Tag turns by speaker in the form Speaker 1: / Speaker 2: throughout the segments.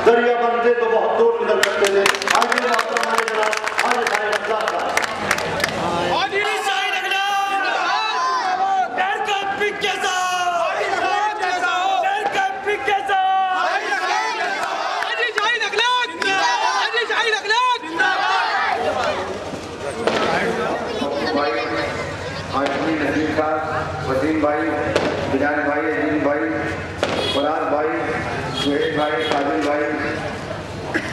Speaker 1: दरिया बनते तो बहुत दूर निकल सकते थे। आगे
Speaker 2: वसीम भाई, बिलाल भाई, अजीम भाई, फराज भाई, सुहेल भाई, साजिद भाई,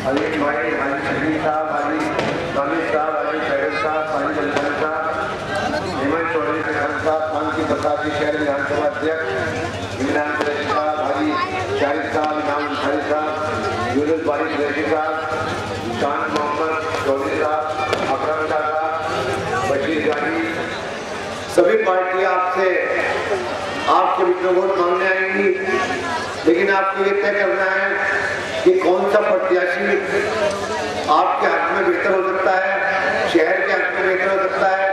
Speaker 2: अलीम भाई, हाजी शकील साहब, हाजी हामिद साहब, हाजी फैरज साहब, हाजी जलसन साहब, हेमंत चौधरी साहब, खान की प्रसाद शहर विधानसभा अध्यक्ष, इमरान कुरैशी साहब, हाजी शाहिद साहब, इमाम अंसारी साहब, यूनुस भाई कुरैशी साहब, शान मोहम्मद चौधरी साहब, अकरम शाह साहब, बशीर गाजी, सभी पार्टियां आपके बीच में वोट मांगने आएंगी, लेकिन आपको ये तय करना है कि कौन सा प्रत्याशी आपके हक में बेहतर हो सकता है, शहर के हक में बेहतर हो सकता है,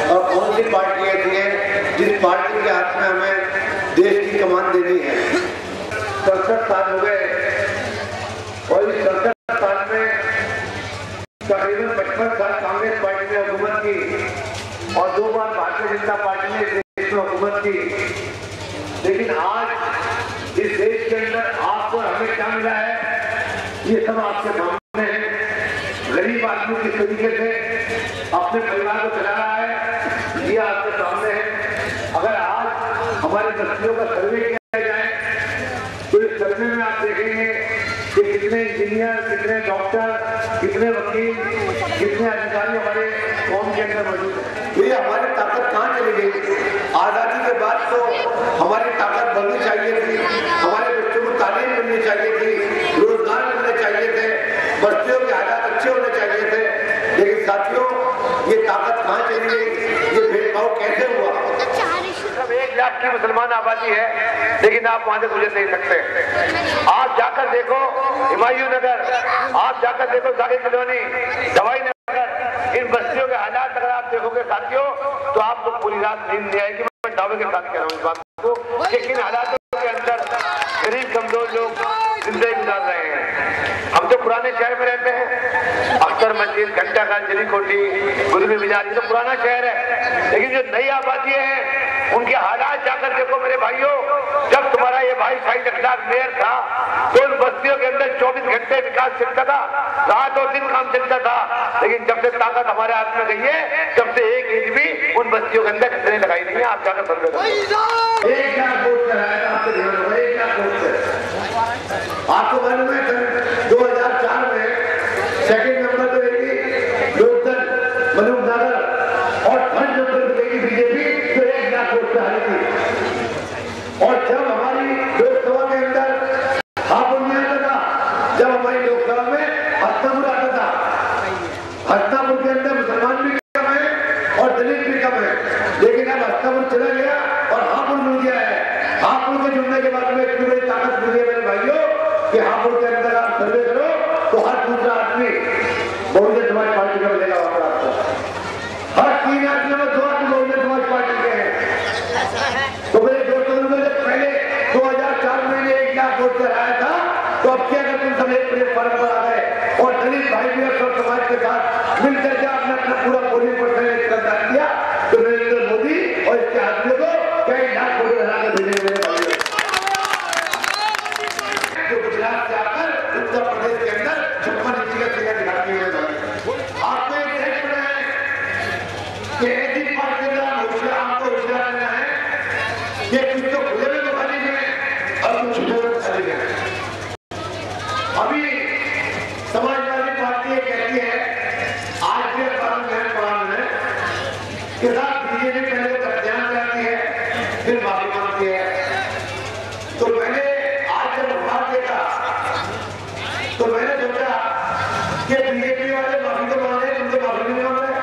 Speaker 2: और कौन सी पार्टी ऐसी है जिस पार्टी के हाथ में हमें देश की कमान देनी है। 67 साल हो गए और इस 67 साल में तकरीबन 55 साल कांग्रेस पार्टी ने हुकूमत की और 2 बार भारतीय जनता पार्टी ने देश में हुकूमत की, लेकिन आज इस देश के अंदर आपको हमें क्या मिला है ये सब आपके सामने है। गरीब आदमी किस तरीके से अपने परिवार को चला रहा है ये आपके सामने है। अगर आज हमारी बस्तियों का सर्वे किया जाए तो इस सर्वे में आप देखेंगे कि कितने इंजीनियर, कितने डॉक्टर, कितने वकील, कितने अधिकारी हमारे कौम के अंदर मौजूद है। ये हमारी ताकत कहाँ चली गई? आजादी के बाद तो हमारी ताकत बढ़नी चाहिए थी, हमारे बच्चों को तालीम मिलनी चाहिए थी, रोजगार मिलने चाहिए थे, बस्तियों के हालात अच्छे होने चाहिए थे, लेकिन साथियों ये ताकत कहाँ चली गई? ये भेदभाव कैसे हुआ? सब 1 लाख की मुसलमान आबादी है, लेकिन आप वहां से गुजर नहीं सकते। आप जाकर देखो हुमायूं नगर, आप जाकर देखो जाकिर कॉलोनी, दवाई नगर, इन बस्तियों के हालात अगर आप देखोगे साथियों तो आपको पूरी रात नींद नहीं आएगी। मैं दावे के साथ कह रहा हूँ इस बात को कि किन हालातों के अंदर गरीब कमजोर लोग जिंदगी गुजार रहे हैं। हम तो पुराने शहर में रहते हैं, अख्तर मस्जिद, घंटा घर, जली कोठी, गुरबी बाजार, ये तो पुराना शहर है, लेकिन जो नई आबादी है उनके हालात जाकर देखो मेरे भाइयों। जब तुम्हारा ये भाई शाहिद अखलाक मेयर था तो उन बस्तियों के अंदर 24 घंटे विकास चलता था, रात और दिन काम चलता था, लेकिन जब से ताकत हमारे हाथ में गई है तब से एक ईंट भी उन बस्तियों के अंदर कितने लगाई नहीं है। आप जाकर सर्वे करो। 1 लाख वोट कराया आपके ध्यान होगा, 1 लाख वोट। आपको मालूम है 2004 में सेकंड नंबर पर रहेगी लोकदल मनुनगर और 3rd नंबर पर रहेगी बीजेपी, जो 1 लाख वोट से हारेगी। और जब हमारी लोकसभा के अंदर हापुड़ में आता था, जब हमारी लोकसभा में हस्तापुर आता था, हस्तापुर के अंदर मुसलमान भी कम है और दलित भी कम है, लेकिन अब हस्तापुर चला गया और हापुड़ मिल गया है। हापुड़ के जुड़ने के बाद में इतनी बड़ी ताकत मिली है मेरे भाइयों कि हापुड़ के अंदर आप सर्वे करो तो हर दूसरा आदमी बहुजन समाज पार्टी का मिलेगा। आपको हर 3 आदमी में 2 आदमी बहुजन समाज पार्टी के हैं। तो मेरे दोस्तों ने पहले 2004 में 1 लाख वोट कराया था, तो अब क्या अगर तुम सब एक प्लेटफॉर्म पर आ गए और दलित भाई भी सब समाज के साथ मिलकर के आपने अपना पूरा पोलिंग परसेंटेज कर दिया, तो नरेंद्र मोदी और इसके आदमियों को कई लाख वोट हरा के भेजेंगे। जो गुजरात से आकर उत्तर प्रदेश के अंदर 56 इंची का सिंगर दिखाती है। आपको एक देख रहे हैं कि ऐसी पार्टी का होशियार, आपको होशियार रहना है कि कुछ तो खुले में तो खाली गए और कुछ छुपे में खाली गए। अभी समाजवादी पार्टी कहती है, आज के कारण मैं पढ़ा है कि बीजेपी पहले प्रत्यान करती है फिर माफी मांगती है। तो मैंने आज जब अखबार देखा तो मैंने सोचा कि बीजेपी वाले माफी तो मांग रहे, तुम तो माफी नहीं मांग रहे।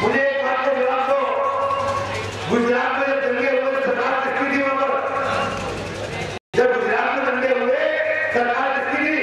Speaker 2: मुझे एक बात का जवाब दो, गुजरात में जब दंगे हुए सरकार किसकी थी? वहां पर जब गुजरात में दंगे हुए सरकार किसकी थी?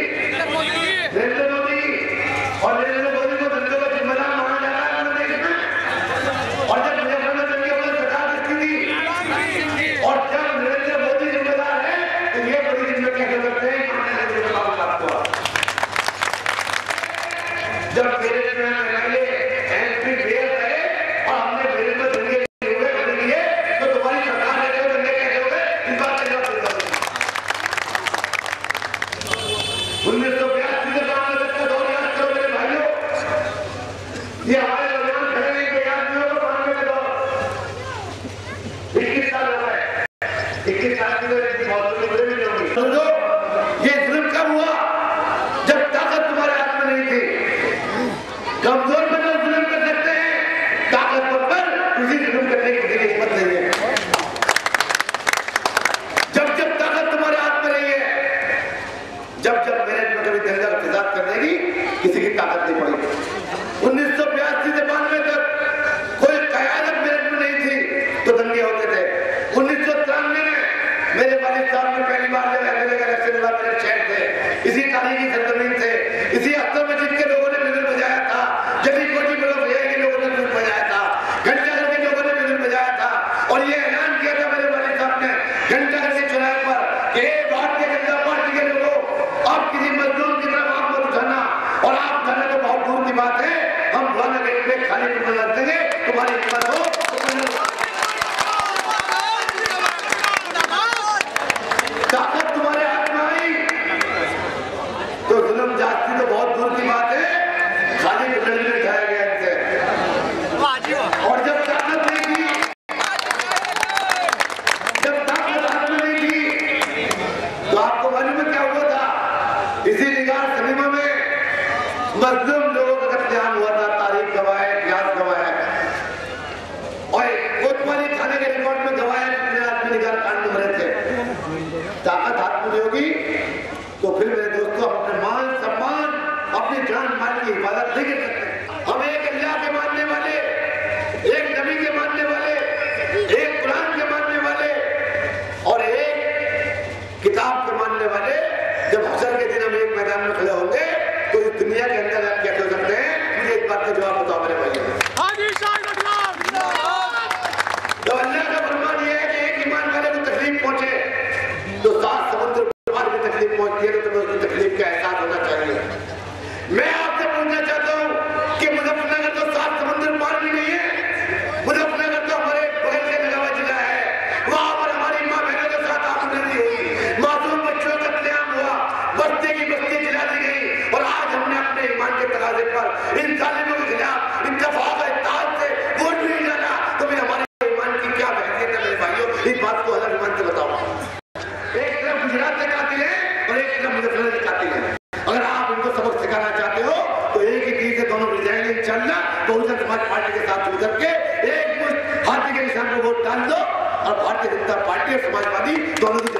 Speaker 2: साहब ने पहली बार जब एमएलए का इलेक्शन हुआ मेरे शहर से, इसी तारीखी सरजमीन से, इसी अख्तर मस्जिद के लोगों ने बिगुल बजाया था, जली कोटी ब्लॉक के लोगों ने बिगुल बजाया था, घंटाघर के लोगों ने बिगुल बजाया था और ये ऐलान किया था मेरे वालिद साहब ने घंटाघर के चौराहे पर कि भारतीय जनता पार्टी के लोगों, आप किसी मजदूर की तरफ आप मत उठाना, और आप उठाना तो बहुत दूर की बात है, हम बुलाना गेट पे खाली नजर देंगे, तुम्हारी हिम्मत हो ताकत तुम्हारे हाथ में आई तो जुल्म जाती तो बहुत दूर की बात है, खाली बिल्डिंग में उठाया गया इनसे। और जब ताकत नहीं थी, जब ताकत हाथ में नहीं थी तो आपको मालूम है क्या हुआ था? इसी निगार सलीमा में मजलूम लोगों का कत्लेआम हुआ था, तारीख गवाह है, इतिहास गवाह है, और कोतवाली थाने के रिकॉर्ड में गवाह है कितने आदमी निगार कांड में मरे थे। ताकत हाथ में होगी तो फिर मेरे दोस्तों अपने मान सम्मान, अपनी जान माल की हिफाजत नहीं कर सकते। हम एक अल्लाह के मानने वाले, एक नबी के मानने वाले, एक कुरान के मानने वाले और एक किताब के मानने वाले, जब हशर के दिन हम एक मैदान में खड़े होंगे तो इस दुनिया के अंदर आप क्या कर सकते हैं? मुझे एक बात का जवाब बताओ मेरे भाई। तो अल्लाह का फरमान यह है कि एक ईमान वाले को तकलीफ पहुंचे तो 7 समुद्र पार भी तकलीफ पहुंचती है तो तुम्हें उसकी तकलीफ का एहसास होना चाहिए। मैं आपसे पूछना चाहता हूं कि मुजफ्फरनगर तो 7 समुद्र पार भी नहीं है, मुजफ्फरनगर तो हमारे बगल से लगा हुआ जिला है, वहां पर हमारी माँ बहनों के साथ आंसू हुई, मासूम बच्चों का कत्लेआम हुआ, बस्ती की बस्ती जला दी गई, और आज हमने अपने ईमान के तकाजे पर इन जालिमों के खिलाफ इत्तेफाक और इत्तेहाद से वोट भी नहीं डाला, तो फिर हमारे ईमान की क्या बहसियत है मेरे भाइयों? इस बात को अलग ईमान से बताओ। एक तरफ गुजरात के कातिल है और एक तरफ मुजफ्फरनगर के कातिल है। अगर आप इनको सबक सिखाना चाहते हो तो एक ही तीर से दोनों मिल जाएंगे इंशाअल्लाह। बहुजन समाज पार्टी के साथ मिलकर के एक मुश्त हाथी के निशान पर वोट डाल दो और भारतीय जनता पार्टी और समाजवादी दोनों की